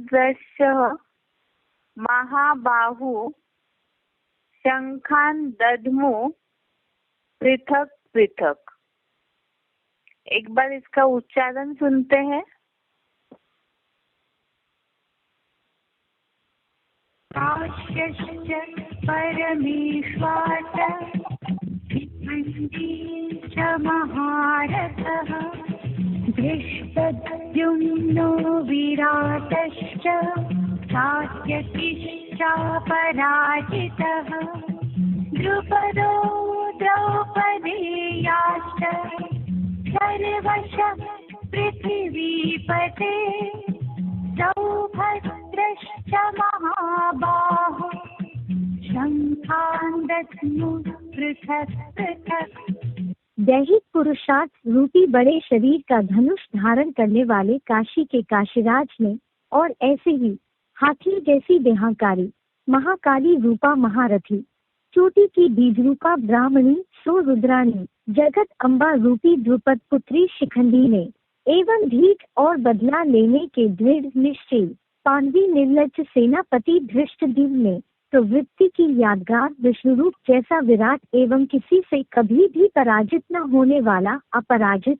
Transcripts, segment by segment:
सौभद्रस्य महाबाहु शंखान दध्मु पृथक पृथक। एक बार इसका उच्चारण सुनते हैं। परमेश्वार्थ च महारथः धृष्टद्युम्नो विराटश्च सात्यकिश्चापराजितः द्रुपदो द्रौपदेयाश्च सर्वशः पृथिवीपते सौभद्रश्च महाबाहो शंखान दध्मु पृथक पृथक। दैहिक पुरुषार्थ रूपी बड़े शरीर का धनुष धारण करने वाले काशी के काशीराज ने और ऐसे ही हाथी जैसी देहंकारी महाकाली रूपा महारथी चोटी की बीज रूपा ब्राह्मणी सो रुद्राणी जगत अम्बा रूपी द्रुपद पुत्री शिखंडी ने एवं ढीठ और बदला लेने के दृढ़ निश्चय पांडवी निर्लज सेनापति धृष्टद्युम्न ने प्रवृत्ति की यादगार विष्णुरूप जैसा विराट एवं किसी से कभी भी पराजित न होने वाला अपराजित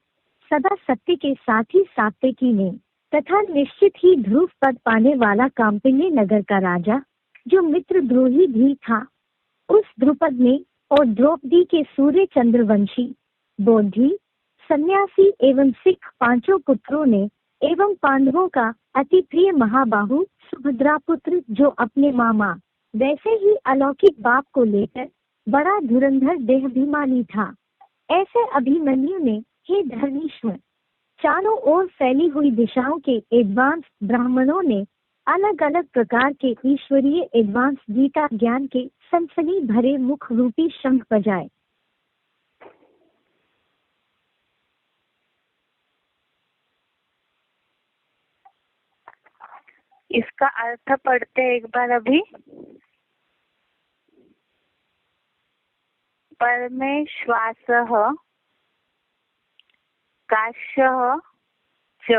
सदा सत्य के साथ ही सात्विकी ने तथा निश्चित ही ध्रुव पद पाने वाला कांपिन्य नगर का राजा जो मित्रद्रोही भी था उस द्रुपद ने और द्रौपदी के सूर्य चंद्रवंशी बोधि सन्यासी एवं सिख पांचों पुत्रों ने एवं पांडवों का अति प्रिय महाबाहु सुभद्रा पुत्र जो अपने मामा वैसे ही अलौकिक बाप को लेकर बड़ा धुरंधर देहाभिमानी था। ऐसे अभिमन्यु ने हे धर्मीश्वर चारों ओर फैली हुई दिशाओं के एडवांस ब्राह्मणों ने अलग अलग प्रकार के ईश्वरीय एडवांस गीता ज्ञान के सनसनी भरे मुख रूपी शंख बजाए। इसका अर्थ पढ़ते एक बार अभी। परमेश्वासः काश्यः च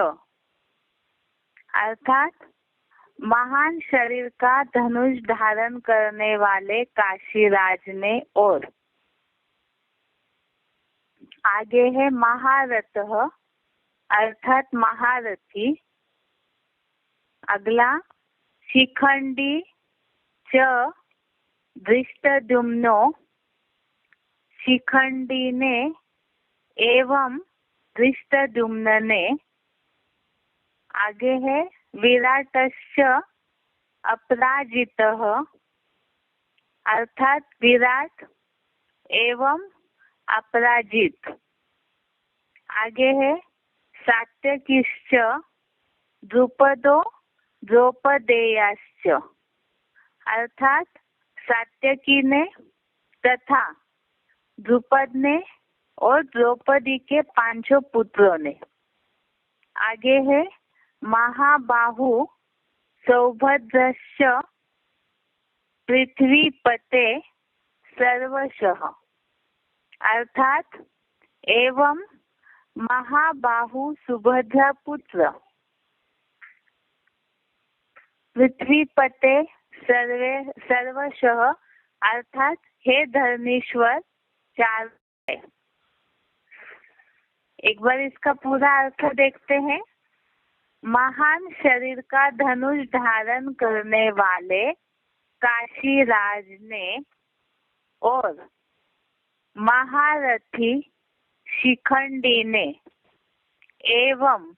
अर्थात महान शरीर का धनुष धारण करने वाले काशीराज ने और आगे है महारथः अर्थात महारथी। अगला शिखंडी च धृष्टद्युम्नो शिखंडी ने एवं धृष्टद्युम्न ने। आगे है विराटश्च अपराजितः अर्थात विराट एवं अपराजित। आगे है सात्यकिश्च द्रुपदो द्रौपदेयाश्च अर्थात सात्यकी ने तथा द्रुपद ने और द्रौपदी के पांचों पुत्रों ने। आगे है महाबाहु सौभद्रश्च पृथ्वीपते सर्वशः अर्थात एवं महाबाहु सुभद्रा पुत्र पृथ्वीपते सर्वशः अर्थात हे धर्मेश्वर चार। एक बार इसका पूरा अर्थ देखते हैं। महान शरीर का धनुष धारण करने वाले काशीराज ने और महारथी शिखंडी ने एवं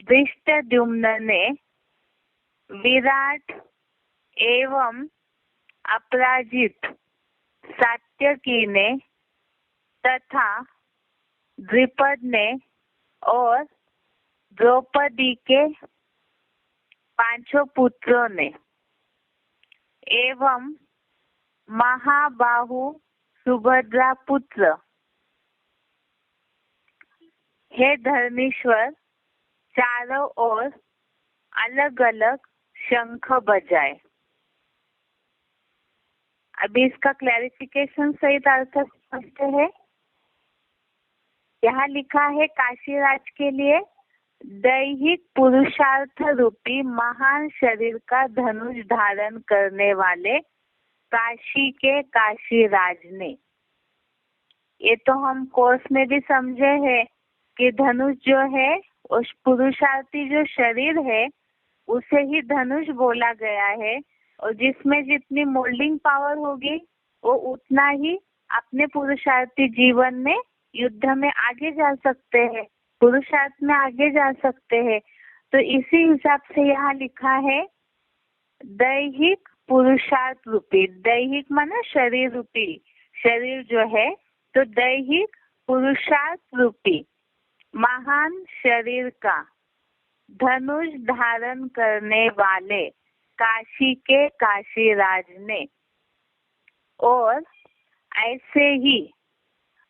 धृष्टद्युम्न ने विराट एवं अपराजित सात्यकी ने तथा द्रुपद ने और द्रौपदी के पांचों पुत्रों ने एवं महाबाहु सुभद्रा पुत्र हे धर्मेश्वर चारों ओर अलग अलग शंख बजाए। अभी इसका क्लैरिफिकेशन सहित अर्थ समझते हैं। यहाँ लिखा है काशीराज के लिए दैहिक पुरुषार्थ रूपी महान शरीर का धनुष धारण करने वाले काशी के काशीराज ने, ये तो हम कोर्स में भी समझे हैं कि धनुष जो है उस पुरुषार्थी जो शरीर है उसे ही धनुष बोला गया है, और जिसमें जितनी मोल्डिंग पावर होगी वो उतना ही अपने पुरुषार्थी जीवन में युद्ध में आगे जा सकते हैं, पुरुषार्थ में आगे जा सकते हैं। तो इसी हिसाब से यहाँ लिखा है दैहिक पुरुषार्थ रूपी, दैहिक माना शरीर रूपी, शरीर जो है तो दैहिक पुरुषार्थ रूपी महान शरीर का धनुष धारण करने वाले काशी के काशीराज ने, और ऐसे ही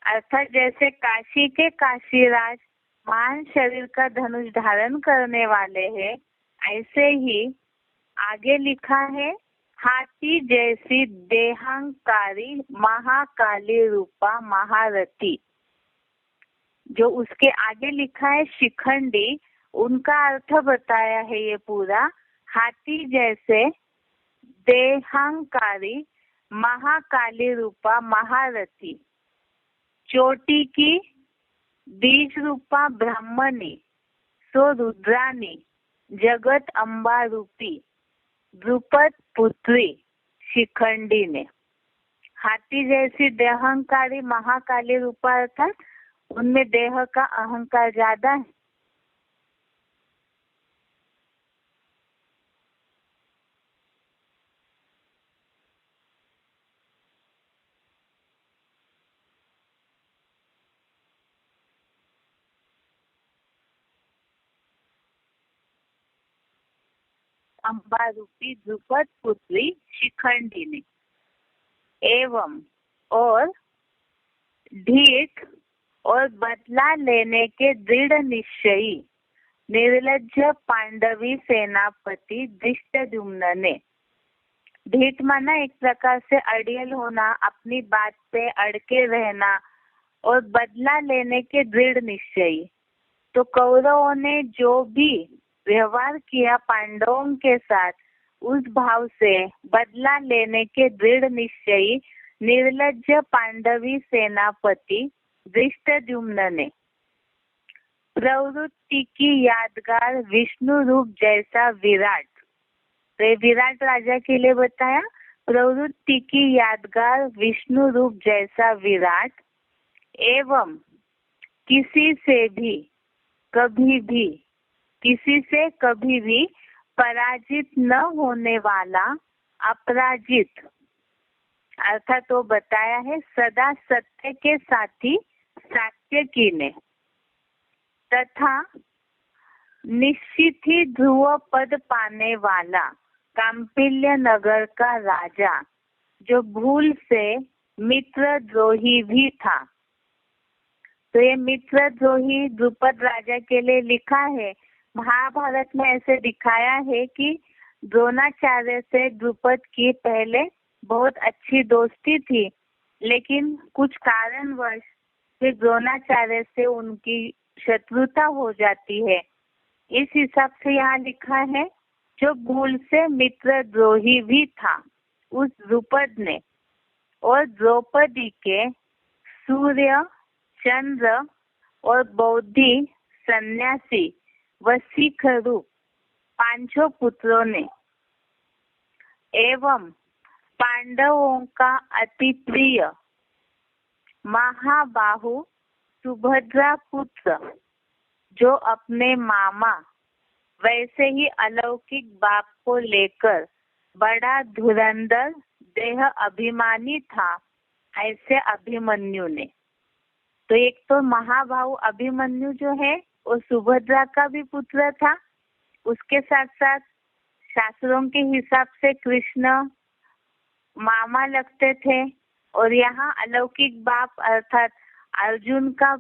अर्थात जैसे काशी के काशीराज महान शरीर का धनुष धारण करने वाले हैं, ऐसे ही आगे लिखा है हाथी जैसी देहंकारी महाकाली रूपा महारथी। जो उसके आगे लिखा है शिखंडी, उनका अर्थ बताया है ये पूरा, हाथी जैसे देहंकारी महाकाली रूपा महारथी, चोटी की बीज रूपा ब्रह्मणी, सो रुद्रानी जगत अम्बा रूपी द्रुपद पुत्री शिखंडी ने। हाथी जैसी देहंकारी महाकाली रूपा अर्थात उनमें देह का अहंकार ज्यादा है। अम्बा रूपी द्रुपद पुत्री शिखंडी ने। एवं और ढीठ और बदला लेने के दृढ़ निश्चयी निर्लज्ज पांडवी सेनापति धृष्टद्युम्न ने। ढीठ माना एक प्रकार से अड़ियल होना, अपनी बात पे अड़के रहना, और बदला लेने के दृढ़ निश्चयी। तो कौरवों ने जो भी व्यवहार किया पांडवों के साथ, उस भाव से बदला लेने के दृढ़ निश्चयी निर्लज्ज पांडवी सेनापति धृष्टद्युम्न ने। प्रवृत्ति की यादगार विष्णु रूप जैसा विराट, तो विराट राजा के लिए बताया, प्रवृत्ति की यादगार विष्णु रूप जैसा विराट, एवं किसी से कभी भी पराजित न होने वाला अपराजित, अर्थात तो बताया है सदा सत्य के साथी सात्यकी ने, तथा निश्चित ही ध्रुव पद पाने वाला कांपिल्य नगर का राजा, जो भूल से मित्रद्रोही भी था। तो ये मित्रद्रोही द्रुपद राजा के लिए लिखा है। महाभारत में ऐसे दिखाया है कि द्रोणाचार्य से द्रुपद की पहले बहुत अच्छी दोस्ती थी, लेकिन कुछ कारणवश फिर द्रोणाचार्य से उनकी शत्रुता हो जाती है। इस हिसाब से यहाँ लिखा है जो भूल से मित्रद्रोही भी था उस द्रुपद ने, और द्रौपदी के सूर्य, चंद्र और बौद्धि सन्यासी व सिख रूप पांचों पुत्रों ने, एवं पांडवों का अति प्रिय महाबाहु सुभद्रा पुत्र, जो अपने मामा वैसे ही अलौकिक बाप को लेकर बड़ा धुरंधर देह अभिमानी था, ऐसे अभिमन्यु ने। तो एक तो महाबाहु अभिमन्यु जो है वो सुभद्रा का भी पुत्र था, उसके साथ साथ शास्त्रों के हिसाब से कृष्ण मामा लगते थे, और यहाँ अलौकिक बाप अर्थात अर्जुन का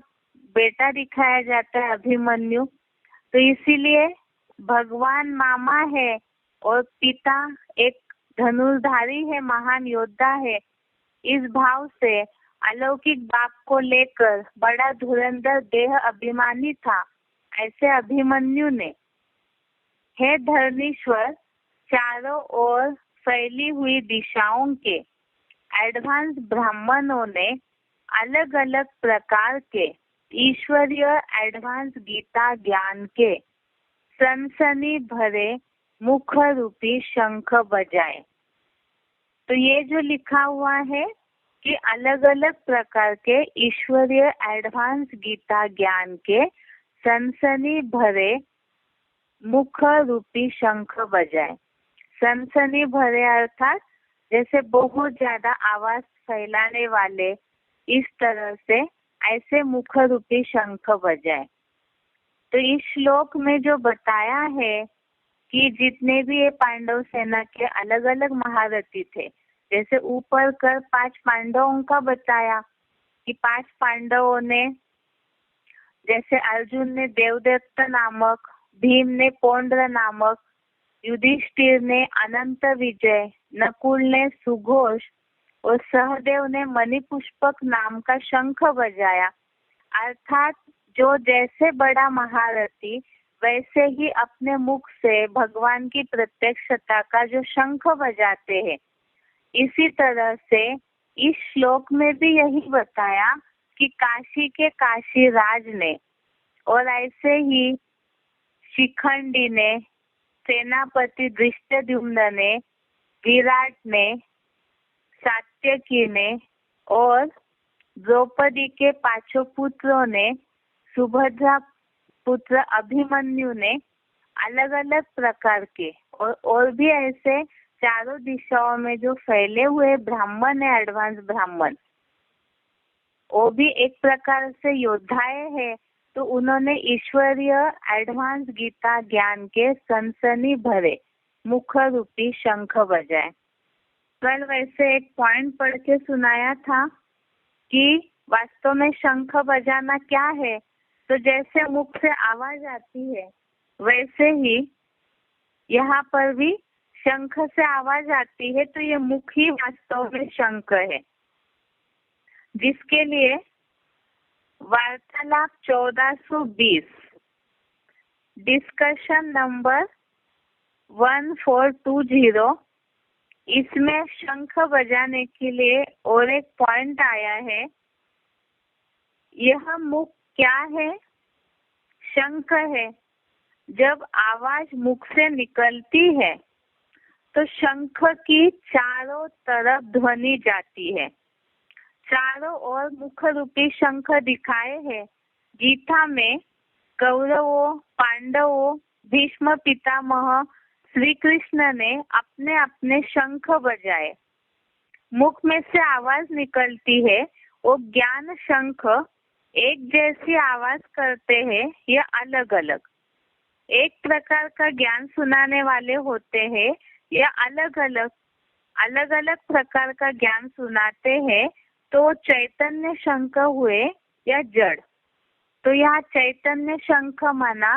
बेटा दिखाया जाता है अभिमन्यु। तो इसीलिए भगवान मामा है और पिता एक धनुर्धारी है, महान योद्धा है। इस भाव से अलौकिक बाप को लेकर बड़ा धुरंधर देह अभिमानी था, ऐसे अभिमन्यु ने, हे धरणीश्वर, चारों ओर फैली हुई दिशाओं के एडवांस ब्राह्मणों ने अलग अलग प्रकार के ईश्वरीय एडवांस गीता ज्ञान के सनसनी भरे मुख रूपी शंख बजाए। तो ये जो लिखा हुआ है कि अलग अलग प्रकार के ईश्वरीय एडवांस गीता ज्ञान के सनसनी भरे मुख रूपी शंख बजाए। सनसनी भरे अर्थात जैसे बहुत ज्यादा आवाज फैलाने वाले, इस तरह से ऐसे मुख रूपी शंख बजाए। तो इस श्लोक में जो बताया है कि जितने भी ये पांडव सेना के अलग अलग महारथी थे, जैसे ऊपर कर 5 पांडवों का बताया कि 5 पांडवों ने, जैसे अर्जुन ने देवदत्त नामक, भीम ने पौंड्र नामक, युधिष्ठिर ने अनंत विजय, नकुल ने सुघोष और सहदेव ने मणिपुष्पक नाम का शंख बजाया। अर्थात जो जैसे बड़ा महारथी वैसे ही अपने मुख से भगवान की प्रत्यक्षता का जो शंख बजाते हैं। इसी तरह से इस श्लोक में भी यही बताया कि काशी के काशी राज ने और ऐसे ही शिखंडी ने, सेनापति दृष्टद्युम्न ने, विराट ने, सात्यकी ने और द्रौपदी के 5 पुत्रों ने, सुभद्रा पुत्र अभिमन्यु ने अलग अलग प्रकार के और भी ऐसे चारों दिशाओं में जो फैले हुए ब्राह्मण है, एडवांस ब्राह्मण, वो भी एक प्रकार से योद्धाएं हैं। तो उन्होंने ईश्वरीय एडवांस गीता ज्ञान के सनसनी भरे मुख रूपी शंख बजाए। कल वैसे एक पॉइंट पढ़ के सुनाया था कि वास्तव में शंख बजाना क्या है। तो जैसे मुख से आवाज आती है वैसे ही यहाँ पर भी शंख से आवाज आती है। तो ये मुख ही वास्तव में शंख है, जिसके लिए वार्तालाप 1420 डिस्कशन नंबर 1420, इसमें शंख बजाने के लिए और एक पॉइंट आया है। यह मुख क्या है? शंख है। जब आवाज मुख से निकलती है तो शंख की चारों तरफ ध्वनि जाती है। चारों ओर मुख रूपी शंख दिखाए हैं। गीता में कौरवों, पांडवों, भीष्म पितामह, श्री कृष्ण ने अपने अपने शंख बजाए। मुख में से आवाज निकलती है, वो ज्ञान शंख एक जैसी आवाज करते हैं या अलग अलग, एक प्रकार का ज्ञान सुनाने वाले होते हैं या अलग अलग प्रकार का ज्ञान सुनाते हैं। तो चैतन्य शंख हुए या जड़। तो यहाँ चैतन्य शंख माना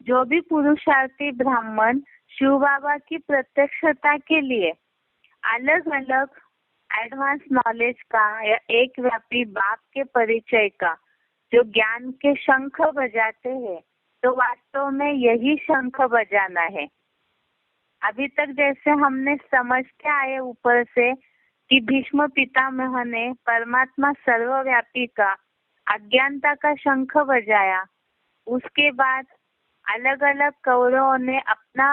जो भी पुरुषार्थी ब्राह्मण शिव बाबा की प्रत्यक्षता के लिए अलग अलग एडवांस नॉलेज का या एक व्यापी बाप के परिचय का जो ज्ञान के शंख बजाते हैं, तो वास्तव में यही शंख बजाना है। अभी तक जैसे हमने समझते आए ऊपर से कि भीष्म पितामह ने परमात्मा सर्वव्यापी का अज्ञानता का शंख बजाया। उसके बाद अलग अलग कौरवों ने अपना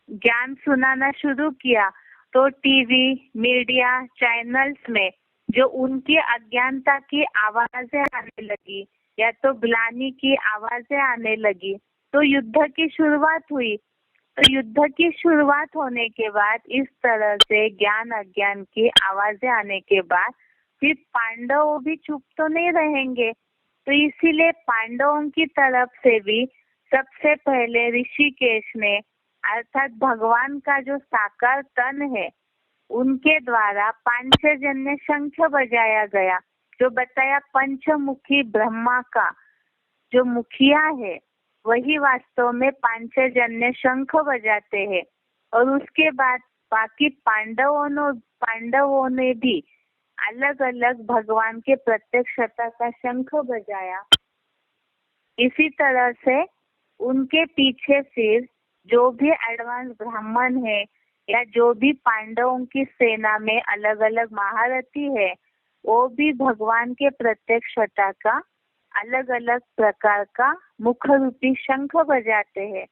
ज्ञान सुनाना शुरू किया। तो टीवी, मीडिया, चैनल्स में जो उनकी अज्ञानता की आवाजें आने लगी या तो ग्लानि की आवाजें आने लगी, तो युद्ध की शुरुआत हुई। तो युद्ध की शुरुआत होने के बाद इस तरह से ज्ञान अज्ञान की आवाजें आने के बाद फिर पांडव भी चुप तो नहीं रहेंगे। तो इसीलिए पांडवों की तरफ से भी सबसे पहले ऋषिकेश ने, अर्थात भगवान का जो साकार तन है, उनके द्वारा पांचजन्य शंख बजाया गया। जो बताया पंचमुखी ब्रह्मा का जो मुखिया है वही वास्तव में पांचजन्य शंख बजाते हैं। और उसके बाद बाकी पांडवों ने भी अलग अलग भगवान के प्रत्यक्षता का शंख बजाया। इसी तरह से उनके पीछे फिर जो भी एडवांस ब्राह्मण है या जो भी पांडवों की सेना में अलग अलग महारथी है, वो भी भगवान के प्रत्यक्षता का अलग अलग प्रकार का मुख रूपी शंख बजाते हैं।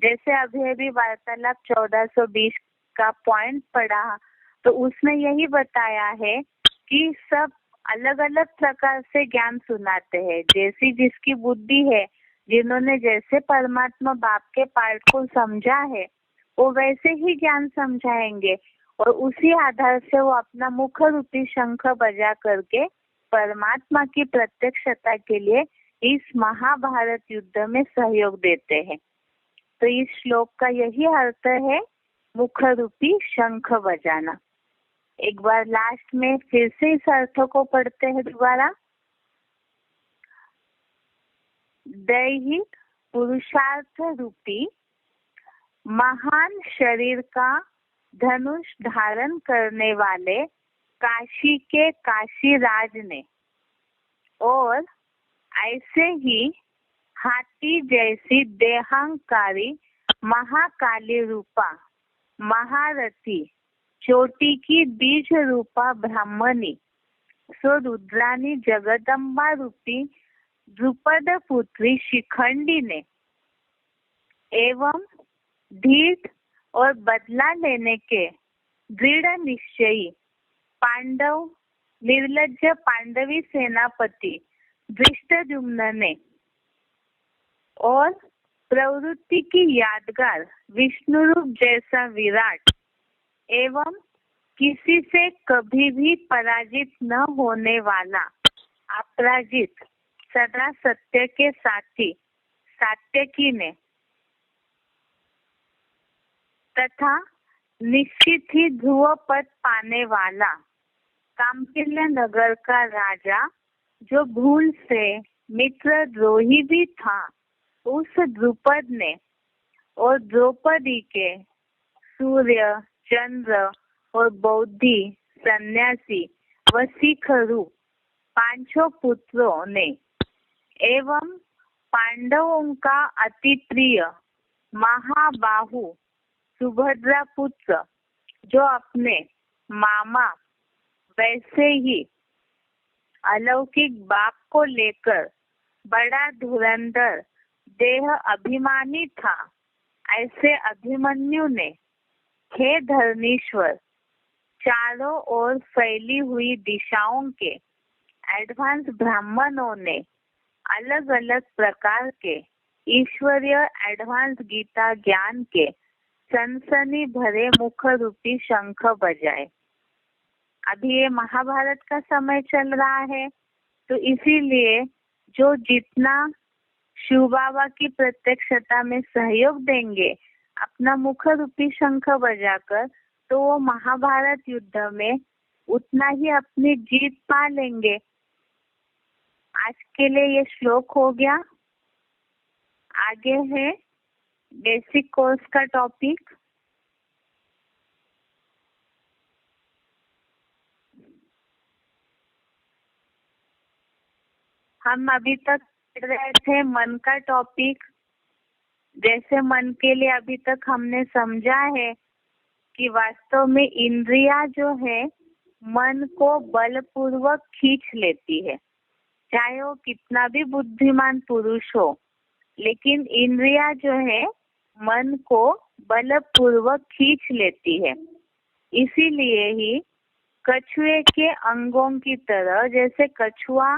जैसे अभी अभी वार्तालाप 1420 का पॉइंट पढ़ा, तो उसमें यही बताया है कि सब अलग अलग प्रकार से ज्ञान सुनाते हैं। जैसी जिसकी बुद्धि है, जिन्होंने जैसे परमात्मा बाप के पाठ को समझा है, वो वैसे ही ज्ञान समझाएंगे और उसी आधार से वो अपना मुख रूपी शंख बजा करके परमात्मा की प्रत्यक्षता के लिए इस महाभारत युद्ध में सहयोग देते हैं। तो इस श्लोक का यही अर्थ है, मुख रूपी शंख बजाना। एक बार लास्ट में फिर से इस अर्थ को पढ़ते हैं दोबारा। दैहिक पुरुषार्थ रूपी महान शरीर का धनुष धारण करने वाले काशी के काशीराज ने और ऐसे ही हाथी जैसी देहांकारी महाकाली रूपा महारथी चोटी की बीज रूपा ब्राह्मणी सो रुद्रानी जगदम्बा रूपी द्रुपद पुत्री शिखंडी ने एवं धीर और बदला लेने के दृढ़ निश्चयी पांडव निर्लज्ज पांडवी सेनापति धृष्टद्युम्न ने और प्रवृत्ति की यादगार विष्णु रूप जैसा विराट एवं किसी से कभी भी पराजित न होने वाला अपराजित सदा सत्य के साथी सात्यकी ने तथा निश्चित ही ध्रुव पद पाने वाला काम्पिल्य नगर का राजा जो भूल से मित्र द्रोही भी था, उस द्रुपद ने और द्रौपदी के सूर्य चंद्र और बौद्धि सन्यासी व सिखरू पांचों पुत्रों ने एवं पांडवों का अति प्रिय महाबाहु सुभद्रा पुत्र जो अपने मामा वैसे ही अलौकिक बाप को लेकर बड़ा धुरंधर देह अभिमानी था, ऐसे अभिमन्यु ने हे धरणीश्वर चारों ओर फैली हुई दिशाओं के एडवांस ब्राह्मणों ने अलग अलग प्रकार के ईश्वरीय एडवांस गीता ज्ञान के सनसनी भरे मुख रूपी शंख बजाए। अभी ये महाभारत का समय चल रहा है, तो इसीलिए जो जितना शिव बाबा की प्रत्यक्षता में सहयोग देंगे अपना मुख रूपी शंख बजाकर, तो वो महाभारत युद्ध में उतना ही अपनी जीत पा लेंगे। आज के लिए ये श्लोक हो गया। आगे है बेसिक कोर्स का टॉपिक। हम अभी तक पढ़ रहे थे मन का टॉपिक। जैसे मन के लिए अभी तक हमने समझा है कि वास्तव में इंद्रिया जो है मन को बलपूर्वक खींच लेती है, चाहे वो कितना भी बुद्धिमान पुरुष हो, लेकिन इंद्रिया जो है मन को बलपूर्वक खींच लेती है। इसीलिए ही कछुए के अंगों की तरह, जैसे कछुआ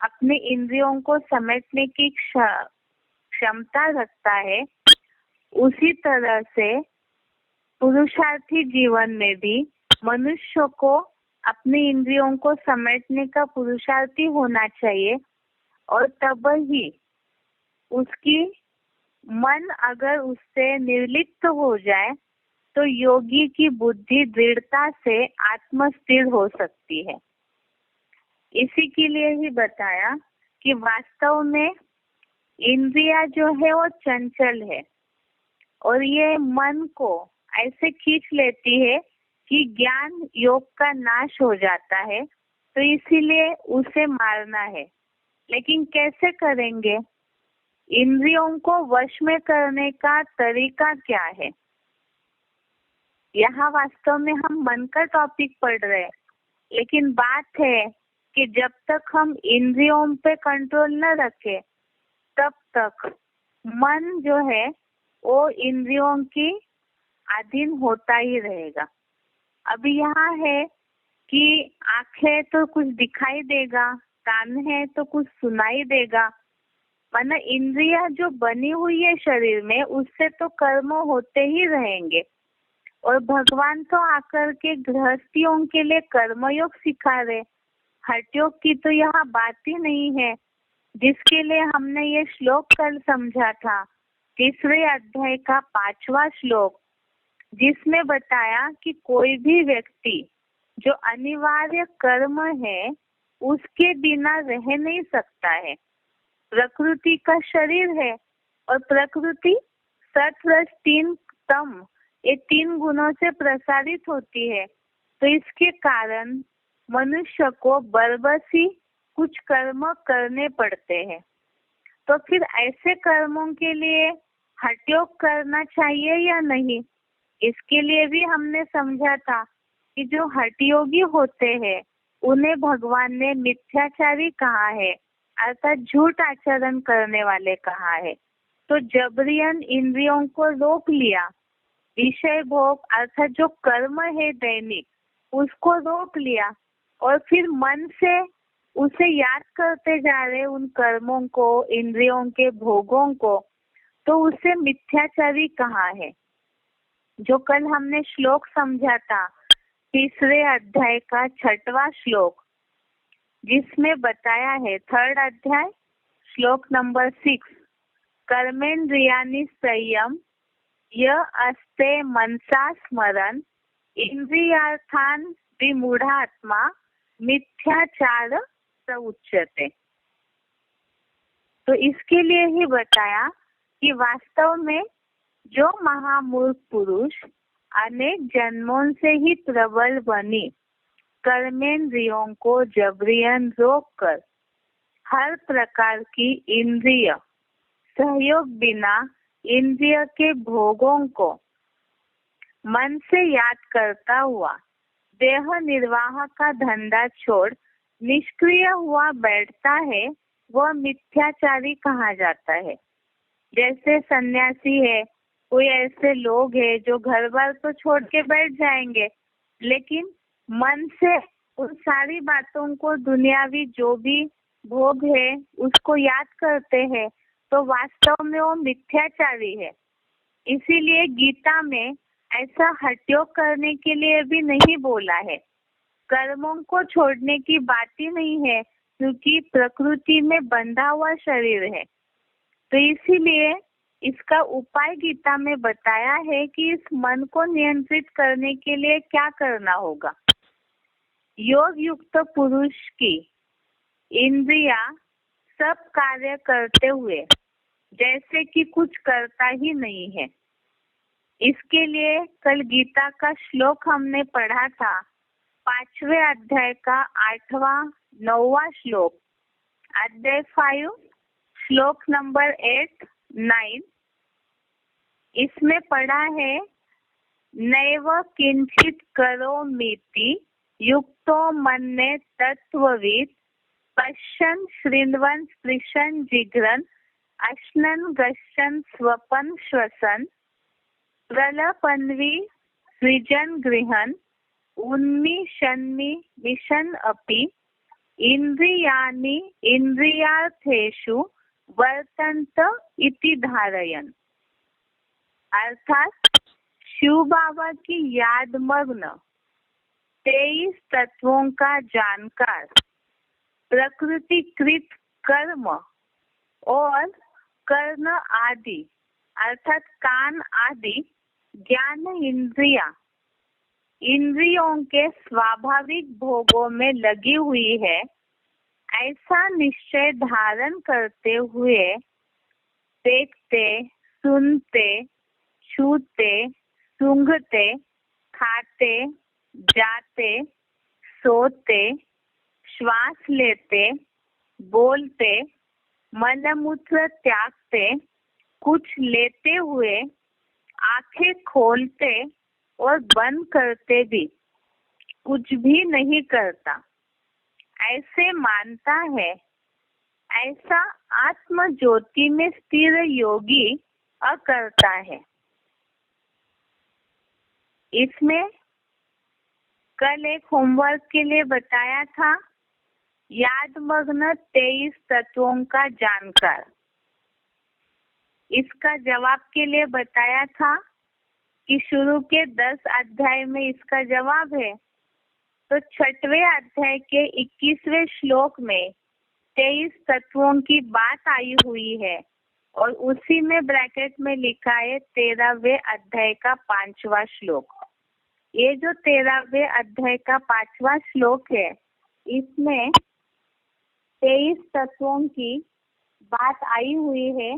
अपने इंद्रियों को समेटने की क्षमता रखता है, उसी तरह से पुरुषार्थी जीवन में भी मनुष्य को अपने इंद्रियों को समेटने का पुरुषार्थी होना चाहिए, और तब ही उसकी मन अगर उससे निर्लिप्त हो जाए तो योगी की बुद्धि दृढ़ता से आत्मस्थिर हो सकती है। इसी के लिए ही बताया कि वास्तव में इंद्रिया जो है वो चंचल है और ये मन को ऐसे खींच लेती है कि ज्ञान योग का नाश हो जाता है, तो इसीलिए उसे मारना है। लेकिन कैसे करेंगे? इंद्रियों को वश में करने का तरीका क्या है? यहाँ वास्तव में हम मन का टॉपिक पढ़ रहे हैं, लेकिन बात है कि जब तक हम इंद्रियों पे कंट्रोल न रखे तब तक मन जो है वो इंद्रियों की अधीन होता ही रहेगा। अभी यहाँ है कि आँख है तो कुछ दिखाई देगा, कान है तो कुछ सुनाई देगा, माना इंद्रिया जो बनी हुई है शरीर में उससे तो कर्म होते ही रहेंगे। और भगवान तो आकर के गृहस्थियों के लिए कर्मयोग सिखा रहे, हठयोग की तो यहाँ बात ही नहीं है, जिसके लिए हमने ये श्लोक कल समझा था, 3रे अध्याय का 5वां श्लोक, जिसमें बताया कि कोई भी व्यक्ति जो अनिवार्य कर्म है उसके बिना रह नहीं सकता है। प्रकृति का शरीर है और प्रकृति सत्व रज तीन तम ये 3 गुणों से प्रसारित होती है, तो इसके कारण मनुष्य को बरबसी कुछ कर्म करने पड़ते हैं। तो फिर ऐसे कर्मों के लिए हठयोग करना चाहिए या नहीं, इसके लिए भी हमने समझा था कि जो हठयोगी होते हैं उन्हें भगवान ने मिथ्याचारी कहा है, अर्थात झूठ आचरण करने वाले कहा है। तो जबरियन इंद्रियों को रोक लिया, विषय भोग अर्थात जो कर्म है दैनिक उसको रोक लिया और फिर मन से उसे याद करते जा रहे उन कर्मों को, इंद्रियों के भोगों को, तो उसे मिथ्याचारी कहा है। जो कल हमने श्लोक समझा था 3रे अध्याय का 6वां श्लोक, जिसमें बताया है 3rd अध्याय श्लोक नंबर 6, कर्मेन्द्रियाणि संयम य अस्ते मनसा स्मरन इंद्रियार्थान विमूढ़ात्मा मिथ्याचार स उच्यते। तो इसके लिए ही बताया कि वास्तव में जो महामूर्ख पुरुष अनेक जन्मों से ही प्रबल बनी कर्मेंद्रियों को जबरियन रोक कर हर प्रकार की इंद्रिय सहयोग बिना इंद्रिय के भोगों को मन से याद करता हुआ देह निर्वाह का धंधा छोड़ निष्क्रिय हुआ बैठता है, वह मिथ्याचारी कहा जाता है। जैसे सन्यासी है, कोई ऐसे लोग हैं जो घर बार तो छोड़ के बैठ जाएंगे, लेकिन मन से उन सारी बातों को, दुनियावी जो भी भोग है उसको याद करते हैं, तो वास्तव में वो मिथ्याचारी है। इसीलिए गीता में ऐसा हठयोग करने के लिए भी नहीं बोला है, कर्मों को छोड़ने की बात ही नहीं है, क्योंकि प्रकृति में बंधा हुआ शरीर है। तो इसीलिए इसका उपाय गीता में बताया है कि इस मन को नियंत्रित करने के लिए क्या करना होगा। योग युक्त पुरुष की इंद्रिया सब कार्य करते हुए जैसे कि कुछ करता ही नहीं है। इसके लिए कल गीता का श्लोक हमने पढ़ा था, 5वें अध्याय का 8वां 9वां श्लोक, अध्याय 5 श्लोक नंबर 8, 9। इसमें पढ़ा है, नैव किंचित करोमीति युक्तो मन्ये तत्ववित् पश्यन् शृण्वन् स्पृशन् जिघ्रन् अश्नन् गच्छन् स्वपन् श्वसन् प्रलपन्वी सृजन् गृहन् उन्मिषन्मि मिशन् अपि इंद्रियाणि इंद्रियार्थेषु वर्तन्त इति धारयन्। अर्थात शिव बाबा की याद मग्न 23 तत्वों का जानकार प्रकृतिकृत कर्म और कर्ण आदि अर्थात कान आदि ज्ञान इंद्रिया इंद्रियों के स्वाभाविक भोगों में लगी हुई है, ऐसा निश्चय धारण करते हुए देखते, सुनते, छूते, सूंघते, खाते, जाते, सोते, श्वास लेते, बोलते, मलमूत्र त्यागते, कुछ लेते हुए आंखें खोलते और बंद करते भी कुछ भी नहीं करता, ऐसे मानता है, ऐसा आत्म ज्योति में स्थिर योगी करता है। इसमें कल एक होमवर्क के लिए बताया था, यादमग्न 23 तत्वों का जानकार। इसका जवाब के लिए बताया था कि शुरू के 10 अध्याय में इसका जवाब है। तो 6वें अध्याय के 21वें श्लोक में 23 तत्वों की बात आई हुई है और उसी में ब्रैकेट में लिखा है 13वें अध्याय का 5वां श्लोक। ये जो 13वें अध्याय का 5वां श्लोक है, इसमें 23 तत्वों की बात आई हुई है,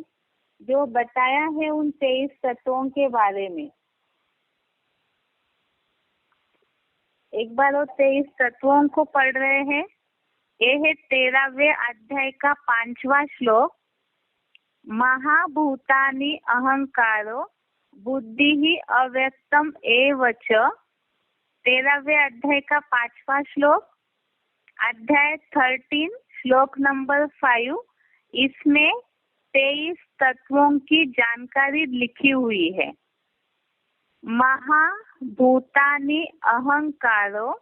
जो बताया है उन 23 तत्वों के बारे में। एक बार वो 23 तत्वों को पढ़ रहे हैं। ये है 13वें अध्याय का 5वां श्लोक। महाभूतानि अहंकारो बुद्धि ही अव्यक्तम एव च। 13वें अध्याय का 5वां श्लोक, अध्याय 13 श्लोक नंबर 5। इसमें 23 तत्वों की जानकारी लिखी हुई है। महाभूतानि अहंकारो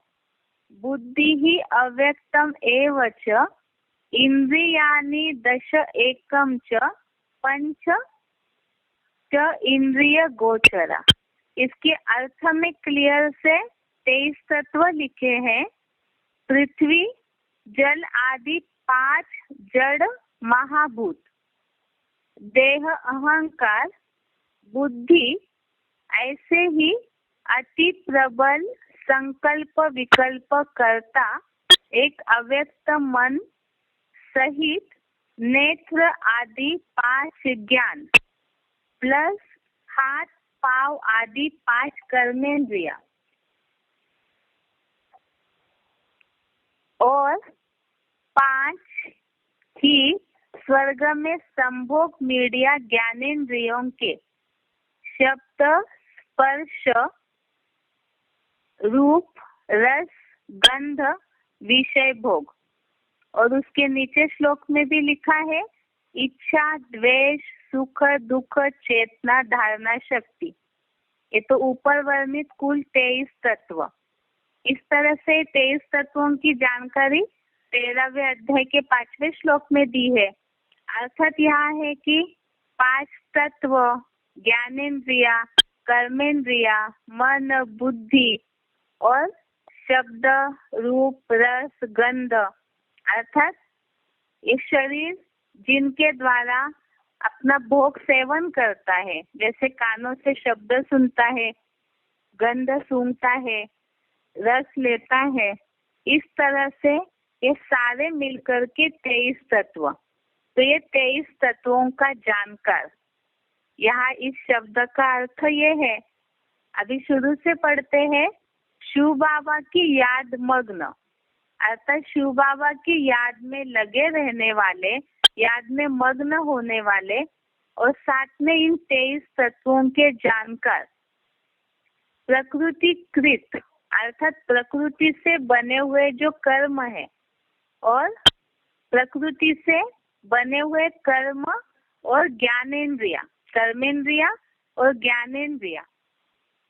बुद्धि ही अव्यक्तम एव च। इंद्रियाणि दश एकम च पंच च इंद्रिय गोचरा। इसके अर्थ में क्लियर से 23 तत्व लिखे हैं। पृथ्वी, जल आदि 5 जड़ महाभूत, देह, अहंकार, बुद्धि, ऐसे ही अति प्रबल संकल्प विकल्प करता एक अव्यक्त मन सहित नेत्र आदि 5 ज्ञान प्लस हाथ पाव आदि 5 कर्मेंद्रिया और 5 ही स्वर्ग में संभोग मीडिया ज्ञानेन्द्रियों के शब्द, स्पर्श, रूप, रस, गंध, विषय भोग। और उसके नीचे श्लोक में भी लिखा है इच्छा, द्वेष, सुख, दुख, चेतना, धारणा, शक्ति। ये तो ऊपर वर्णित कुल 23 तत्व। इस तरह से 23 तत्वों की जानकारी 13वें अध्याय के 5वें श्लोक में दी है। अर्थात यहाँ है कि 5 तत्व ज्ञानेन्द्रिया, कर्मेंद्रिया, मन, बुद्धि और शब्द, रूप, रस, गंध, अर्थात ये शरीर जिनके द्वारा अपना भोग सेवन करता है, जैसे कानों से शब्द सुनता है, गंध सूंघता है, रस लेता है, इस तरह से ये सारे मिलकर के 23 तत्व। तो ये 23 तत्वों का जानकार। यहाँ इस शब्द का अर्थ ये है, अभी शुरू से पढ़ते हैं, शिव बाबा की याद मग्न, अर्थात शिव बाबा की याद में लगे रहने वाले, याद में मग्न होने वाले और साथ में इन 23 तत्वों के जानकार। प्रकृतिकृत अर्थात प्रकृति से बने हुए जो कर्म है और प्रकृति से बने हुए कर्म और ज्ञानेन्द्रिया, कर्मेंद्रिया और ज्ञानेन्द्रिया,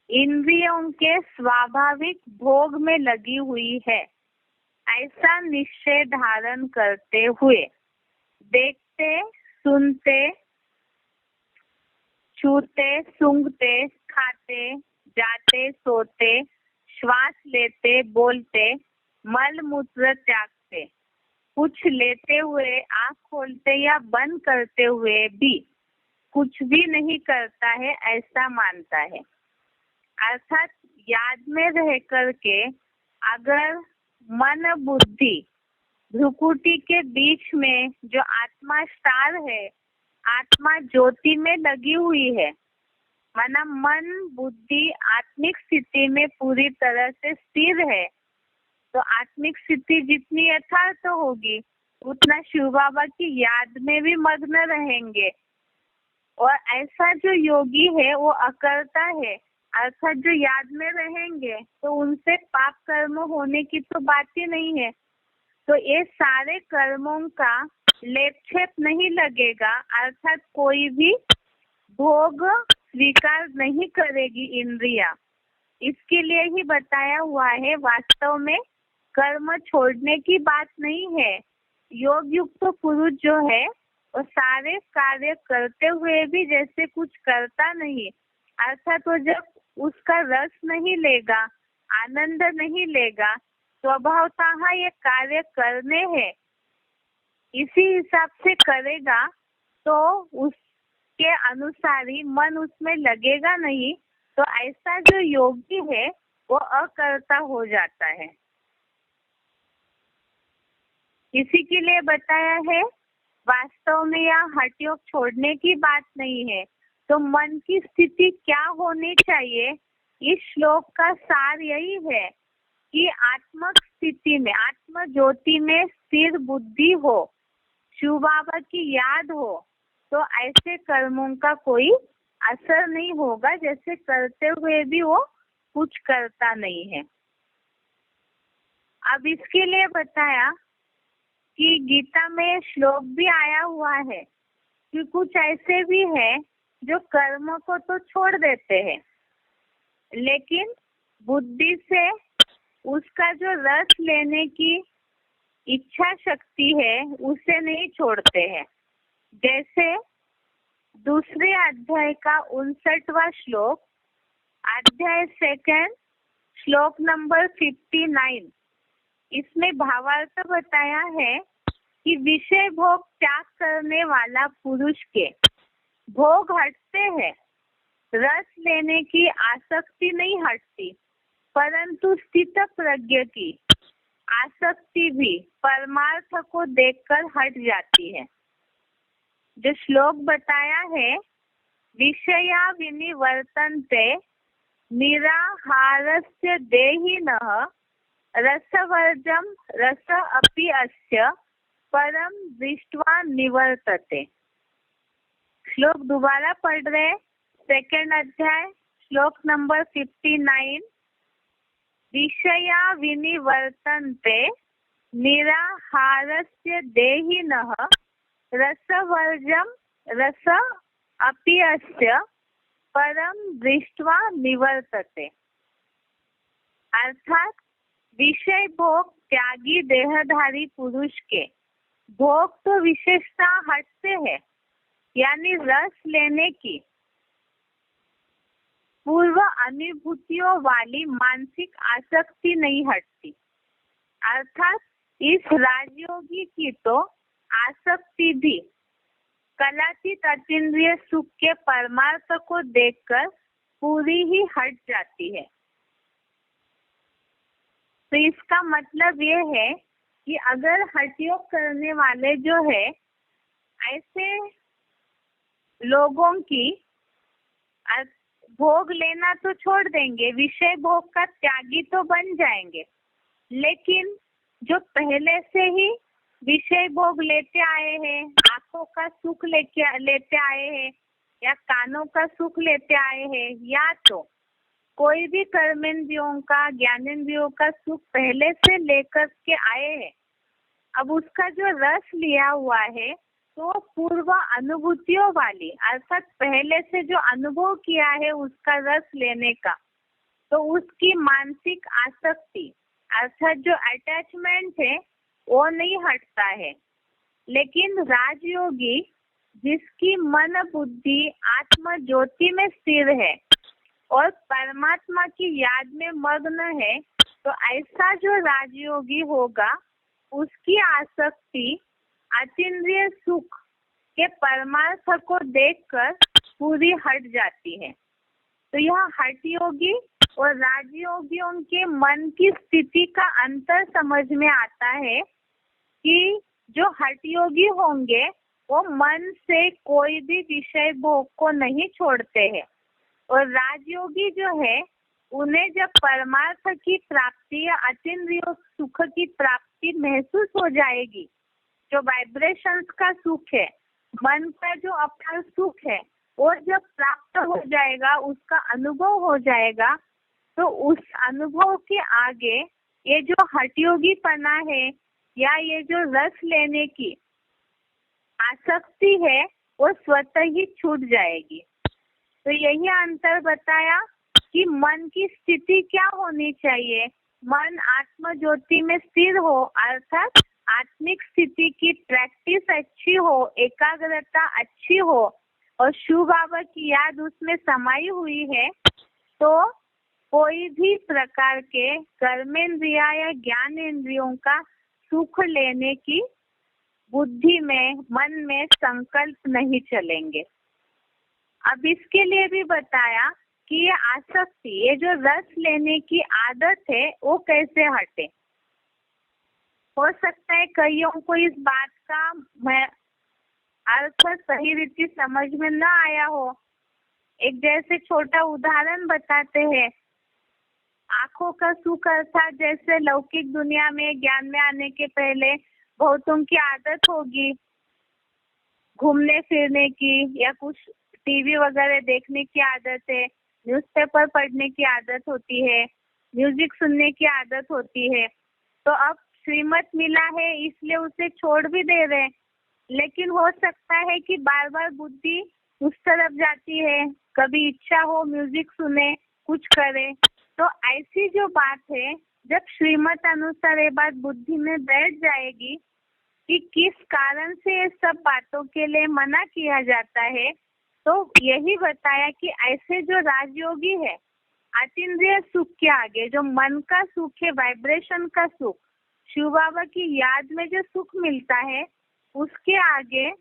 इंद्रियों के स्वाभाविक भोग में लगी हुई है, ऐसा निश्चय धारण करते हुए देखते, सुनते, छूते, सूंघते, खाते, जाते, सोते, श्वास लेते, बोलते, मल मूत्र त्यागते, कुछ लेते हुए, आँख खोलते या बंद करते हुए भी कुछ भी नहीं करता है, ऐसा मानता है। अर्थात याद में रह करके अगर मन बुद्धि भ्रुकुटी के बीच में जो आत्मा स्टार है, आत्मा ज्योति में लगी हुई है, माना मन बुद्धि आत्मिक स्थिति में पूरी तरह से स्थिर है, तो आत्मिक स्थिति जितनी यथार्थ होगी उतना शिव बाबा की याद में भी मग्न रहेंगे। और ऐसा जो योगी है वो अकर्ता है, अर्थात जो याद में रहेंगे तो उनसे पाप कर्म होने की तो बात ही नहीं है। तो ये सारे कर्मों का लेपछेप नहीं लगेगा, अर्थात कोई भी भोग स्वीकार नहीं करेगी इंद्रिया। इसके लिए ही बताया हुआ है। वास्तव में कर्म छोड़ने की बात नहीं है। योग युक्त तो पुरुष जो है वो सारे कार्य करते हुए भी जैसे कुछ करता नहीं, अर्थात वो जब उसका रस नहीं लेगा, आनंद नहीं लेगा, स्वभावतः ये कार्य करने हैं इसी हिसाब से करेगा, तो उसके अनुसार ही मन उसमें लगेगा नहीं। तो ऐसा जो योगी है वो अकर्ता हो जाता है। इसी के लिए बताया है। वास्तव में यह हठ योग छोड़ने की बात नहीं है। तो मन की स्थिति क्या होनी चाहिए, इस श्लोक का सार यही है कि आत्मक स्थिति में, आत्म ज्योति में स्थिर बुद्धि हो, शिव बाबा की याद हो, तो ऐसे कर्मों का कोई असर नहीं होगा, जैसे करते हुए भी वो कुछ करता नहीं है। अब इसके लिए बताया कि गीता में श्लोक भी आया हुआ है कि कुछ ऐसे भी है जो कर्म को तो छोड़ देते हैं, लेकिन बुद्धि से उसका जो रस लेने की इच्छा शक्ति है उसे नहीं छोड़ते हैं। जैसे दूसरे अध्याय का 59वां श्लोक, अध्याय 2 श्लोक नंबर 59, इसमें भावार्थ बताया है कि विषय भोग त्याग करने वाला पुरुष के भोग हटते हैं, रस लेने की आसक्ति नहीं हटती, परंतु स्थित प्रज्ञ की आसक्ति भी परमार्थ को देखकर हट जाती है। जो श्लोक बताया है, विषया विनिवर्तन्ते निराहारस्य देहिनः रसवर्जम रस अपि अस्य परम दृष्ट्वा निवर्तते। श्लोक दोबारा पढ़ रहे, 2 अध्याय श्लोक नंबर 59, विषया विनिवर्तन्ते निराहारस्य देहिनः रसवर्जम रस अपि अस्य परम दृष्ट्वा निवर्तते। अर्थात विषय भोग त्यागी देहधारी पुरुष के भोग तो विशेषता हटते हैं, यानी रस लेने की पूर्व अनुभूतियों वाली मानसिक आसक्ति नहीं हटती। अर्थात इस राजयोगी की तो आसक्ति भी कलातीत अतीन्द्रिय सुख के परमार्थ को देखकर पूरी ही हट जाती है। तो इसका मतलब ये है कि अगर हठ योग करने वाले जो है ऐसे लोगों की भोग लेना तो छोड़ देंगे, विषय भोग का त्यागी तो बन जाएंगे, लेकिन जो पहले से ही विषय भोग लेते आए हैं, आंखों का सुख लेते आए हैं या कानों का सुख लेते आए हैं, या तो कोई भी कर्मेंद्रियों का ज्ञानेंद्रियों का सुख पहले से लेकर के आए हैं, अब उसका जो रस लिया हुआ है तो पूर्व अनुभूतियों वाली, अर्थात पहले से जो अनुभव किया है उसका रस लेने का, तो उसकी मानसिक आसक्ति अर्थात जो अटैचमेंट है वो नहीं हटता है। लेकिन राजयोगी जिसकी मन बुद्धि आत्म ज्योति में स्थिर है और परमात्मा की याद में मग्न है, तो ऐसा जो राजयोगी होगा उसकी आसक्ति अतीन्द्रिय सुख के परमार्थ को देखकर पूरी हट जाती है। तो यह हठ योगी और राजयोगियों के मन की स्थिति का अंतर समझ में आता है कि जो हठ योगी होंगे वो मन से कोई भी विषय भोग को नहीं छोड़ते हैं, और राजयोगी जो है उन्हें जब परमार्थ की प्राप्ति या अतीन्द्रिय सुख की प्राप्ति महसूस हो जाएगी जो वाइब्रेशंस का सुख है, मन का जो अपना सुख है, वो जब प्राप्त हो जाएगा, उसका अनुभव हो जाएगा, तो उस अनुभव के आगे ये जो हठयोगीपना है या ये जो रस लेने की आसक्ति है, वो स्वतः ही छूट जाएगी। तो यही अंतर बताया कि मन की स्थिति क्या होनी चाहिए। मन आत्म ज्योति में स्थिर हो, अर्थात आत्मिक स्थिति की प्रैक्टिस अच्छी हो, एकाग्रता अच्छी हो और शिव बाबा की याद उसमें समाई हुई है, तो कोई भी प्रकार के कर्मेंद्रिया या ज्ञान इंद्रियों का सुख लेने की बुद्धि में, मन में संकल्प नहीं चलेंगे। अब इसके लिए भी बताया कि ये आसक्ति, ये जो रस लेने की आदत है, वो कैसे हटे। हो सकता है कईयों को इस बात का अर्थ सही रीति समझ में न आया हो। एक जैसे छोटा उदाहरण बताते हैं। आंखों का सुख अर्थात जैसे लौकिक दुनिया में ज्ञान में आने के पहले बहुतों की आदत होगी घूमने फिरने की, या कुछ टीवी वगैरह देखने की आदत है, न्यूज़पेपर पढ़ने की आदत होती है, म्यूजिक सुनने की आदत होती है। तो अब श्रीमत मिला है इसलिए उसे छोड़ भी दे रहे, लेकिन हो सकता है कि बार बार बुद्धि उस तरफ जाती है, कभी इच्छा हो म्यूजिक सुने, कुछ करे। तो ऐसी जो बात है, जब श्रीमत अनुसार ये बात बुद्धि में बैठ जाएगी कि किस कारण से ये सब बातों के लिए मना किया जाता है, तो यही बताया कि ऐसे जो राजयोगी है, अतीन्द्रिय सुख के आगे जो मन का सुख है, वाइब्रेशन का सुख, शिव बाबा की याद में जो सुख मिलता है, उसके आगे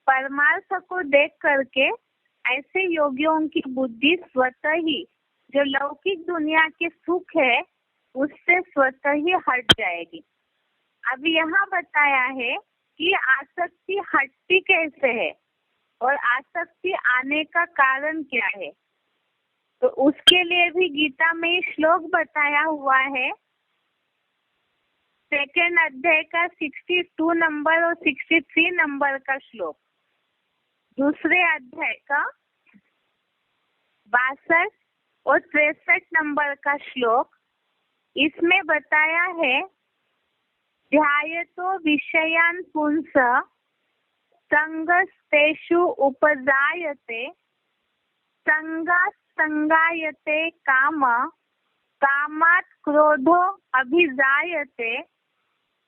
परमार्थ को देख करके ऐसे योगियों की बुद्धि स्वतः ही जो लौकिक दुनिया के सुख है उससे स्वतः ही हट जाएगी। अब यहाँ बताया है कि आसक्ति हटती कैसे है और आसक्ति आने का कारण क्या है। तो उसके लिए भी गीता में श्लोक बताया हुआ है। 2nd अध्याय का 62 नंबर और 63 नंबर का श्लोक, दूसरे अध्याय का 62 और 63 नंबर का श्लोक, इसमें बताया है ध्यायतो विषयान् पुंस संगस्तेषु उपजायते संगात् संगायते काम कामात् क्रोधो अभिजायते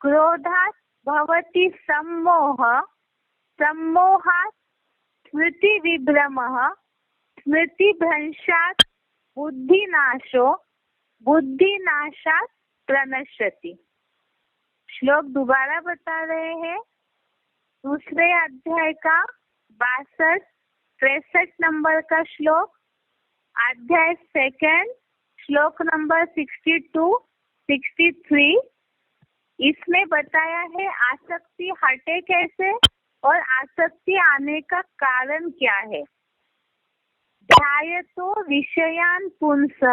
क्रोधात् भवति सम्मोह सम्मोहात् स्मृति विभ्रमः स्मृति भ्रंशात् बुद्धिनाशो बुद्धिनाशात् प्रणश्यति। श्लोक दोबारा बता रहे हैं। दूसरे अध्याय का 62-63 नंबर का श्लोक, अध्याय 2 श्लोक नंबर 62-63, इसमें बताया है आसक्ति हटे कैसे और आसक्ति आने का कारण क्या है। ध्यायतो विषयान् पुंस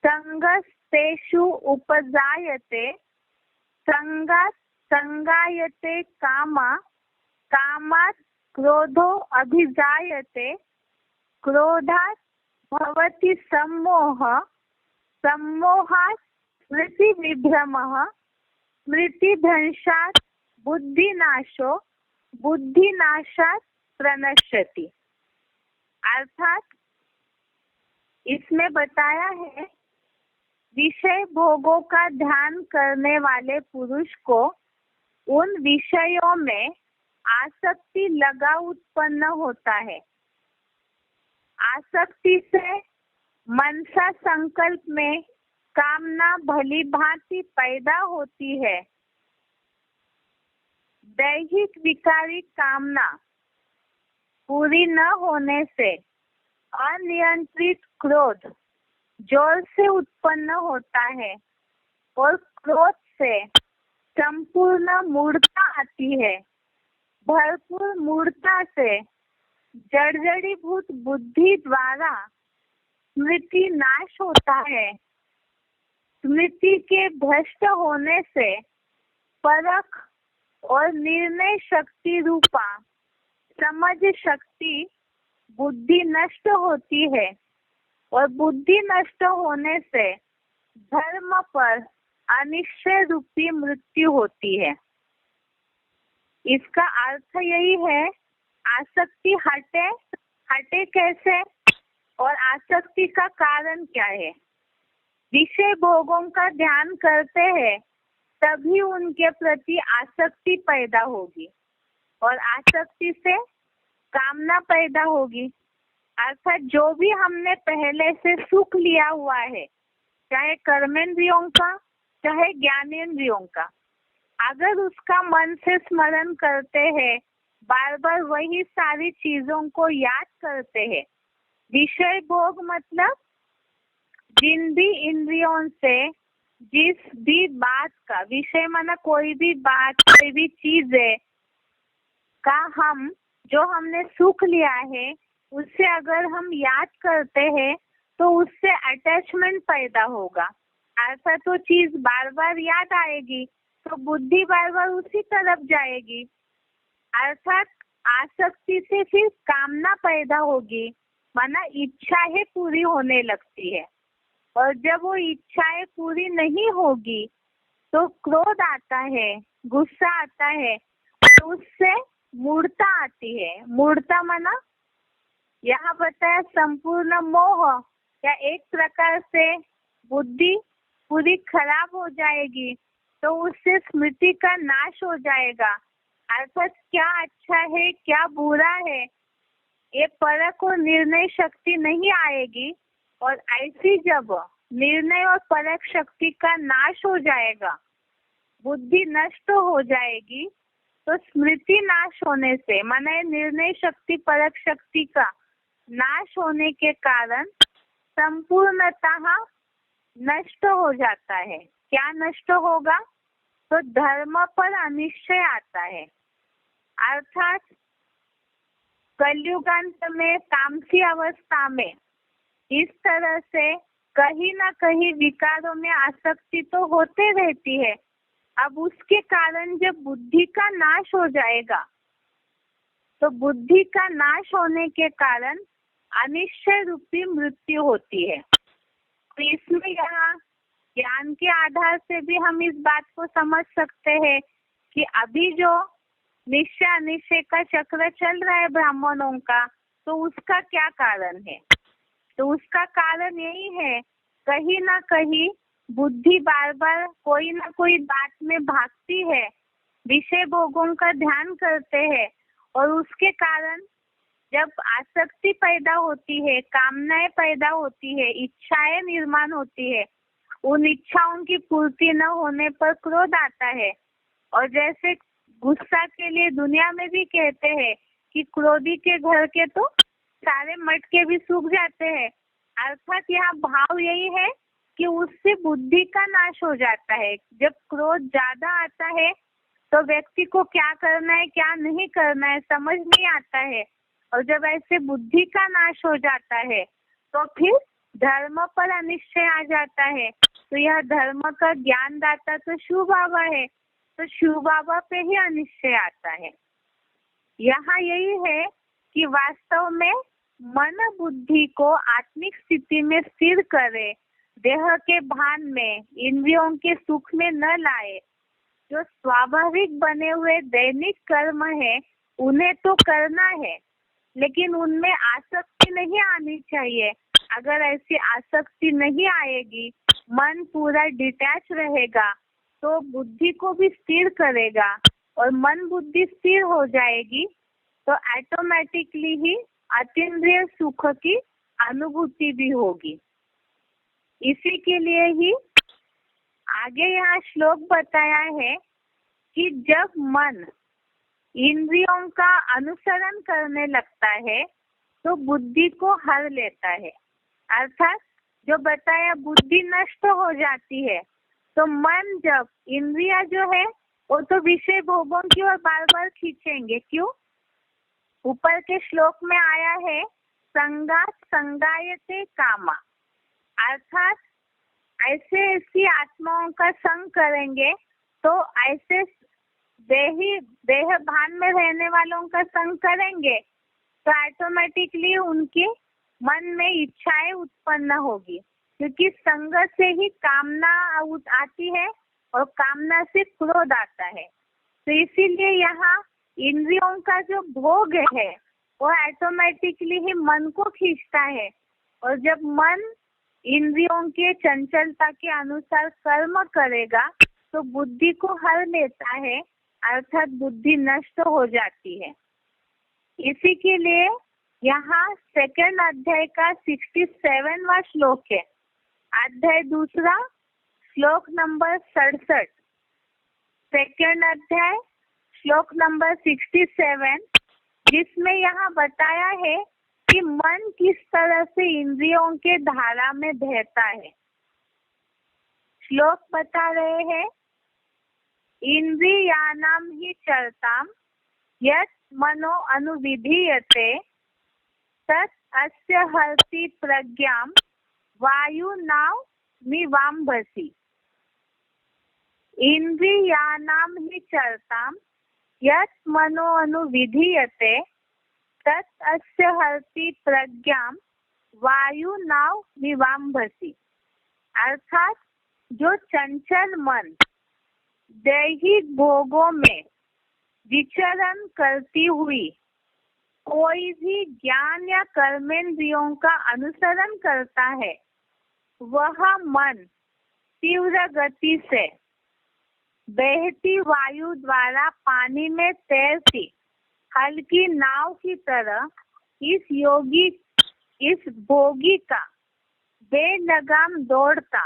संगस्तेषु उपजायते संगात् संगायते काम कामात् क्रोधो अभिजायते क्रोधात् भवति सम्मोह सम्मोहात् स्मृति विभ्रमः स्मृति भ्रंशात् बुद्धिनाशो बुद्धिनाशात् प्रणश्यति। अर्थात इसमें बताया है विषय भोगों का ध्यान करने वाले पुरुष को उन विषयों में आसक्ति लगा उत्पन्न होता है। आसक्ति से मनसा संकल्प में कामना भली भांति पैदा होती है। दैहिक विकारी कामना पूरी न होने से अनियंत्रित क्रोध जोर से उत्पन्न होता है और क्रोध से संपूर्ण मूर्छा आती है। भरपूर मूर्छा से जर्जरीभूत बुद्धि द्वारा स्मृति नाश होता है। स्मृति के भ्रष्ट होने से परख और निर्णय शक्ति रूपा समझ शक्ति बुद्धि नष्ट होती है और बुद्धि नष्ट होने से धर्म पर अनिश्चय रूपी मृत्यु होती है। इसका अर्थ यही है, आसक्ति हटे कैसे और आसक्ति का कारण क्या है। विषय भोगों का ध्यान करते हैं तभी उनके प्रति आसक्ति पैदा होगी और आसक्ति से कामना पैदा होगी। अर्थात जो भी हमने पहले से सुख लिया हुआ है, चाहे कर्मेंद्रियों का चाहे ज्ञानेंद्रियों का, अगर उसका मन से स्मरण करते हैं, बार बार वही सारी चीजों को याद करते हैं। विषय भोग मतलब जिन भी इंद्रियों से जिस भी बात का, विषय माना कोई भी बात कोई भी चीज है का हम जो हमने सुख लिया है उससे अगर हम याद करते हैं तो उससे अटैचमेंट पैदा होगा। ऐसा तो चीज बार बार याद आएगी तो बुद्धि बार बार उसी तरफ जाएगी। अर्थात आसक्ति से फिर कामना पैदा होगी, माना इच्छाएं पूरी होने लगती है और जब वो इच्छाएं पूरी नहीं होगी तो क्रोध आता है, गुस्सा आता है, तो उससे मूढ़ता आती है। मूढ़ता माना यहाँ बताया संपूर्ण मोह, या एक प्रकार से बुद्धि पूरी खराब हो जाएगी तो उससे स्मृति का नाश हो जाएगा। अर्थात क्या अच्छा है क्या बुरा है ये परख और निर्णय शक्ति नहीं आएगी, और ऐसी जब निर्णय और परख शक्ति का नाश हो जाएगा, बुद्धि नष्ट हो जाएगी, तो स्मृति नाश होने से माने निर्णय शक्ति परख शक्ति का नाश होने के कारण संपूर्णतः नष्ट हो जाता है। क्या नष्ट होगा? तो धर्म पर अनिश्चय आता है। अर्थात कलयुगांत में तामसी अवस्था में इस तरह से कहीं ना कहीं विकारों में आसक्ति तो होते रहती है। अब उसके कारण जब बुद्धि का नाश हो जाएगा तो बुद्धि का नाश होने के कारण अनिश्चय रूपी मृत्यु होती है। तो इसमें यहाँ ज्ञान के आधार से भी हम इस बात को समझ सकते हैं कि अभी जो निश्चय अनिश्चय का चक्र चल रहा है ब्राह्मणों का, तो उसका क्या कारण है? तो उसका कारण यही है, कहीं ना कहीं बुद्धि बार बार कोई ना कोई बात में भागती है, विषय भोगों का ध्यान करते हैं, और उसके कारण जब आसक्ति पैदा होती है, कामनाएं पैदा होती है, इच्छाएं निर्माण होती है, उन इच्छाओं की पूर्ति न होने पर क्रोध आता है। और जैसे गुस्सा के लिए दुनिया में भी कहते हैं कि क्रोधी के घर के तो सारे मटके भी सूख जाते हैं। अर्थात यहाँ भाव यही है कि उससे बुद्धि का नाश हो जाता है। जब क्रोध ज्यादा आता है तो व्यक्ति को क्या करना है क्या नहीं करना है समझ नहीं आता है, और जब ऐसे बुद्धि का नाश हो जाता है तो फिर धर्म पर अनिश्चय आ जाता है। तो यह धर्म का ज्ञान दाता तो शिव बाबा है, तो शिव बाबा पे ही अनिश्चय आता है। यहाँ यही है कि वास्तव में मन बुद्धि को आत्मिक स्थिति में स्थिर करे, देह के भान में, इंद्रियों के सुख में न लाए। जो स्वाभाविक बने हुए दैनिक कर्म है उन्हें तो करना है, लेकिन उनमें आसक्ति नहीं आनी चाहिए। अगर ऐसी आसक्ति नहीं आएगी, मन पूरा डिटैच रहेगा तो बुद्धि को भी स्थिर करेगा, और मन बुद्धि स्थिर हो जाएगी तो ऑटोमेटिकली ही अतीन्द्रिय सुख की अनुभूति भी होगी। इसी के लिए ही आगे यहाँ श्लोक बताया है कि जब मन इंद्रियों का अनुसरण करने लगता है तो बुद्धि को हर लेता है। अर्थात जो बताया बुद्धि नष्ट हो जाती है, तो मन जब इंद्रिया जो है वो तो विषय भोगों की ओर बार बार खींचेंगे। क्यों? ऊपर के श्लोक में आया है संगात संगायते कामा, अर्थात ऐसे ऐसी आत्माओं का संग करेंगे तो ऐसे देह भान में रहने वालों का संग करेंगे तो ऑटोमेटिकली उनके मन में इच्छाएं उत्पन्न होगी, क्योंकि संग से ही कामना आती है और कामना से क्रोध आता है। तो इसीलिए यहाँ इंद्रियों का जो भोग है वो ऑटोमेटिकली ही मन को खींचता है, और जब मन इंद्रियों के चंचलता के अनुसार कर्म करेगा तो बुद्धि को हर लेता है, अर्थात बुद्धि नष्ट हो जाती है। इसी के लिए यहाँ सेकंड अध्याय का 67वां श्लोक है, अध्याय 2 श्लोक नंबर 67, सेकंड अध्याय श्लोक नंबर 67, जिसमें यहाँ बताया है कि मन किस तरह से इंद्रियों के धारा में बहता है। श्लोक बता रहे हैं, इंद्रियाणाम ही चरताम यत् मनो अनुविधीयते तत् अस्य हरति प्रज्ञाम वायुनाव मिवाम्भसि। इंद्रियाणाम ही चरताम यत् मनो अनुविधीयते तत् अस्य हरति प्रज्ञाम वायुनाव मिवाम्भसि। अर्थात जो चंचल मन दैहिक भोगों में विचरण करती हुई कोई भी ज्ञान या कर्मेंद्रियों का अनुसरण करता है, वह मन तीव्र गति से बहती वायु द्वारा पानी में तैरती हल्की नाव की तरह इस भोगी का बेलगाम दौड़ता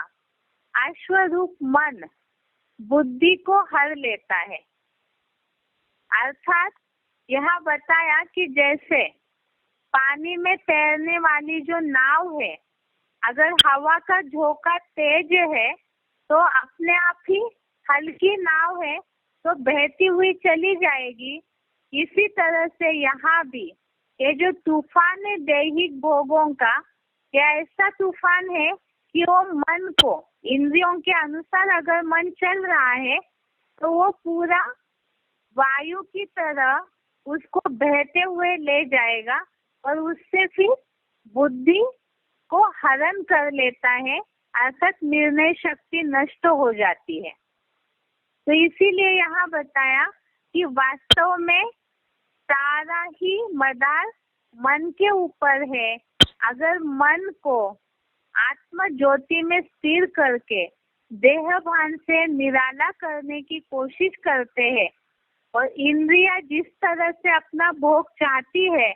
अश्वरूप मन बुद्धि को हर लेता है। अर्थात यह बताया कि जैसे पानी में तैरने वाली जो नाव है, अगर हवा का झोंका तेज है तो अपने आप ही हल्की नाव है तो बहती हुई चली जाएगी। इसी तरह से यहाँ भी ये जो तूफान है दैहिक भोगों का, यह ऐसा तूफान है कि वो मन को इंद्रियों के अनुसार अगर मन चल रहा है तो वो पूरा वायु की तरह उसको बहते हुए ले जाएगा और उससे फिर बुद्धि को हरण कर लेता है, अर्थात निर्णय शक्ति नष्ट हो जाती है। तो इसीलिए यहाँ बताया कि वास्तव में सारा ही मदार मन के ऊपर है। अगर मन को आत्म ज्योति में स्थिर करके देह भान से निराला करने की कोशिश करते हैं और इंद्रियां जिस तरह से अपना भोग चाहती है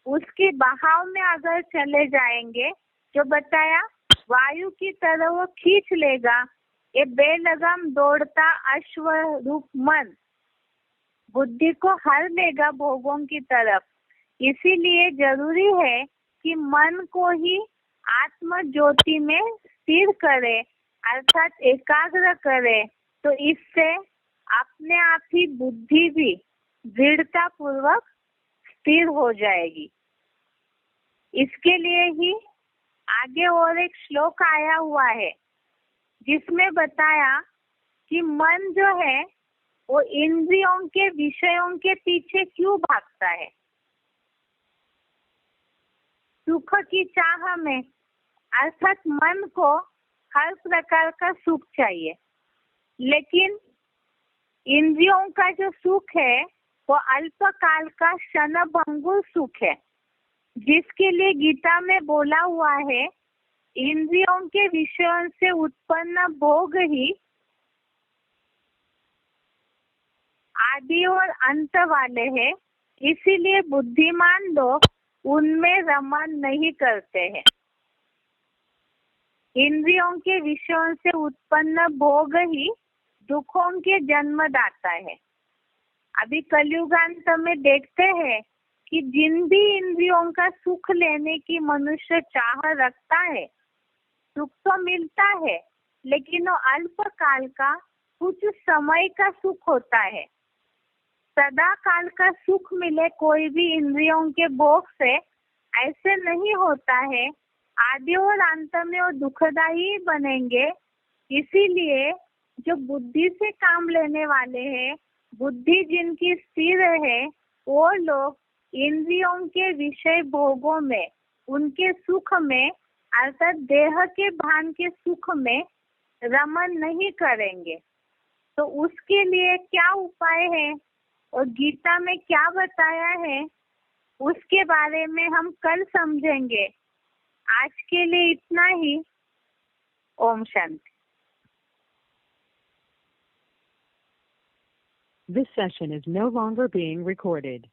उसके बहाव में अगर चले जाएंगे, जो बताया वायु की तरह वो खींच लेगा, ये बेलगाम दौड़ता अश्व रूप मन बुद्धि को हर लेगा भोगों की तरफ। इसीलिए जरूरी है कि मन को ही आत्म ज्योति में स्थिर करे, अर्थात एकाग्र करे, तो इससे अपने आप ही बुद्धि भी दृढ़ता पूर्वक स्थिर हो जाएगी। इसके लिए ही आगे और एक श्लोक आया हुआ है जिसमें बताया कि मन जो है वो इंद्रियों के विषयों के पीछे क्यों भागता है। सुख की चाह में, अर्थात मन को हर प्रकार का सुख चाहिए, लेकिन इंद्रियों का जो सुख है वो अल्पकाल का क्षणभंगुर सुख है, जिसके लिए गीता में बोला हुआ है इंद्रियों के विषयों से उत्पन्न भोग ही आदि और अंत वाले हैं, इसीलिए बुद्धिमान लोग उनमें रमन नहीं करते हैं। इंद्रियों के विषयों से उत्पन्न भोग ही दुखों के जन्मदाता है। अभी कलयुगांत में देखते हैं कि जिन भी इंद्रियों का सुख लेने की मनुष्य चाह रखता है, सुख तो मिलता है लेकिन वो अल्पकाल का कुछ समय का सुख होता है। सदा काल का सुख मिले कोई भी इंद्रियों के भोग से, ऐसे नहीं होता है। आदि और अंत में वो दुखदायी बनेंगे। इसीलिए जो बुद्धि से काम लेने वाले हैं बुद्धि जिनकी स्थिर है वो लोग इंद्रियों के विषय भोगों में, उनके सुख में अर्थात देह के भान के सुख में रमन नहीं करेंगे। तो उसके लिए क्या उपाय है और गीता में क्या बताया है उसके बारे में हम कल समझेंगे। आज के लिए इतना ही। Om Shanti. This session is no longer being recorded.